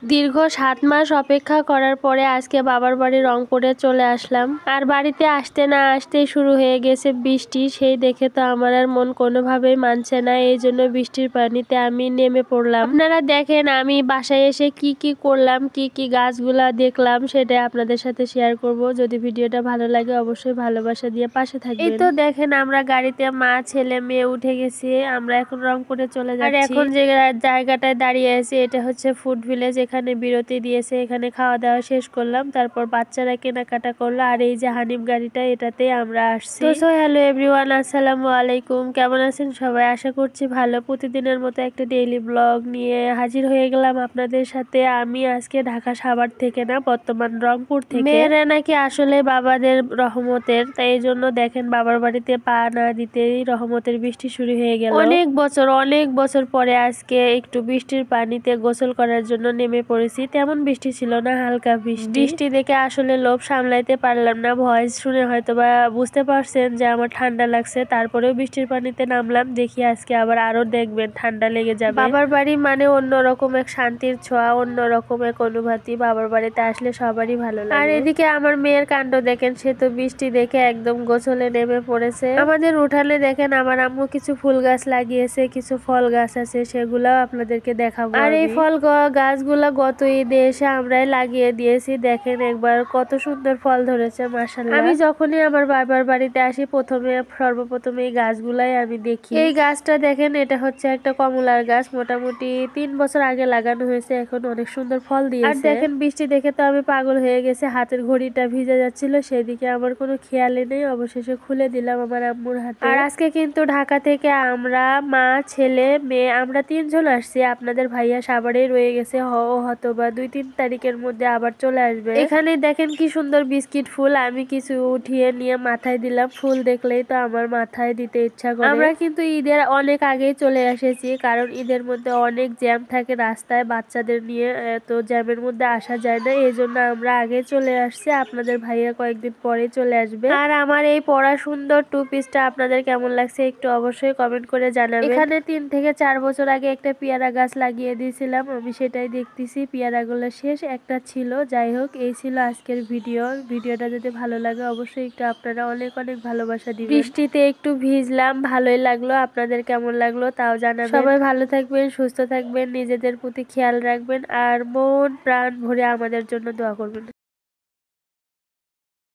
দীর্ঘ ৭ মাস অপেক্ষা করার পরে আজকে বাবার বাড়ি রংপুরে চলে আসলাম। আর বাড়িতে আসতে না আসতেই শুরু হয়ে গেছে বৃষ্টি। সেই দেখে তো আমার আর মন কোনোভাবেই মানছে না, এই জন্য বৃষ্টির পানিতে আমি নেমে পড়লাম। আপনারা দেখেন আমি বাসায় এসে কি কি করলাম, কি কি গাছগুলা দেখলাম সেটা আপনাদের সাথে শেয়ার করব। যদি ভিডিওটা ভালো লাগে অবশ্যই ভালোবাসা দিয়ে পাশে থাকবেন। এই তো দেখেন আমরা গাড়িতে মা ছেলে মেয়ে উঠে গেছি, আমরা এখন রংপুরে চলে যাচ্ছি। আর এখন যে জায়গাটায় দাঁড়িয়ে আছি এটা হচ্ছে ফুড ভিলেজ। এখানে বিরতি দিয়েছে, এখানে খাওয়া দাওয়া শেষ করলাম, তারপর বাচ্চারা কেনাকাটা করলো। আর এই যে হানিফ গাড়িটা, এটাতে আমরা আসছি। তো হ্যালো এভরিওয়ান, আসসালামু আলাইকুম। কেমন আছেন সবাই? আশা করছি ভালো। প্রতিদিনের মতো একটা ডেইলি ব্লগ নিয়ে হাজির হয়ে গেলাম আপনাদের সাথে। আমি আজকে ঢাকা সাভার থেকে না, বর্তমান রংপুর থেকে। মেয়েরা নাকি আসলে বাবাদের রহমতের, তাই এই জন্য দেখেন বাবার বাড়িতে পা না দিতেই রহমতের বৃষ্টি শুরু হয়ে গেল। অনেক বছর পরে আজকে একটু বৃষ্টির পানিতে গোসল করার জন্য নেমে পড়েছি। তেমন বৃষ্টি ছিল না, হালকা বৃষ্টি দেখে আসলে লোভ সামলাইতে পারলাম না। ভয়েস শুনে হয়তো বা বুঝতে পারছেন যে আমার ঠান্ডা লাগছে, তারপরেও বৃষ্টির পানিতে নামলাম। দেখি আজকে আবার আরো দেখবেন ঠান্ডা লেগে যাবে। বাবার বাড়ি মানে অন্যরকম এক শান্তির ছোঁয়া, অন্যরকম এক অনুভূতি। বাবার বাড়িতে আসলে সবারই ভালো লাগে। আর এদিকে আমার মেয়ের কাণ্ড দেখেন, সে তো বৃষ্টি দেখে একদম গোসলে নেমে পড়েছে। আমাদের উঠানে দেখেন আমার আম্মু কিছু ফুল গাছ লাগিয়েছে, কিছু ফল গাছ আছে, সেগুলাও আপনাদেরকে দেখাবো। আর এই ফল গাছগুলা গত ঈদে এসে আমরাই লাগিয়ে দিয়েছি। দেখেন একবার কত সুন্দর ফল ধরেছে, মাশাআল্লাহ। আমি যখনই আমার বাবার বাড়িতে আসি সর্বপ্রথম এই গাছগুলাই আমি দেখি। এই গাছটা দেখেন, এটা হচ্ছে একটা কমলার গাছ, মোটামুটি 3 বছর আগে লাগানো হয়েছে, এখন অনেক সুন্দর ফল দিয়েছে। আর দেখেন বৃষ্টি দেখে তো আমি পাগল হয়ে গেছে, হাতের ঘড়িটা ভিজে যাচ্ছিল, সেদিকে আমার কোনো খেয়ালই নেই। অবশেষে খুলে দিলাম আমার আম্মুর হাতে। আর আজকে কিন্তু ঢাকা থেকে আমরা মা ছেলে মেয়ে আমরা 3 জন আসছি। আপনাদের ভাইয়া সাভারেই রয়ে গেছে, হয়তোবা 2-3 তারিখের মধ্যে আবার চলে আসবে। এখানে দেখেন কি সুন্দর বিস্কিট ফুল, আমি কিছু উঠিয়ে নিয়ে মাথায় দিলাম। ফুল দেখলেই তো আমার মাথায় দিতে ইচ্ছা করে। আমরা কিন্তু ঈদের অনেক আগেই চলে এসেছি, কারণ ঈদের মধ্যে অনেক জ্যাম থাকে রাস্তায়, বাচ্চাদের নিয়ে তো জ্যামের মধ্যে আসা যায় না, এই জন্য আমরা আগে চলে আসছি। আপনাদের ভাইয়া কয়েকদিন পরে চলে আসবে। আর আমার এই পরা সুন্দর 2 পিসটা আপনাদের কেমন লাগছে একটু অবশ্যই কমেন্ট করে জানাবেন। এখানে 3 থেকে 4 বছর আগে একটা পেয়ারা গাছ লাগিয়ে দিয়েছিলাম, আমি সেটাই দেখতেছি। পেয়ারাগুলো শেষ, একটা ছিল। যাই হোক, এই ছিল আজকের ভিডিওটা যদি ভালো লাগে অবশ্যই একটু আপনারা অনেক ভালোবাসা দিবেন। বৃষ্টিতে একটু ভিজলাম, ভালোই লাগলো। আপনাদের কেমন লাগলো তাও জানাবেন। সবাই ভালো থাকবেন, সুস্থ থাকবেন, নিজেদের প্রতি খেয়াল রাখবেন, আর মন প্রাণ ভরে আমাদের জন্য দোয়া করবেন।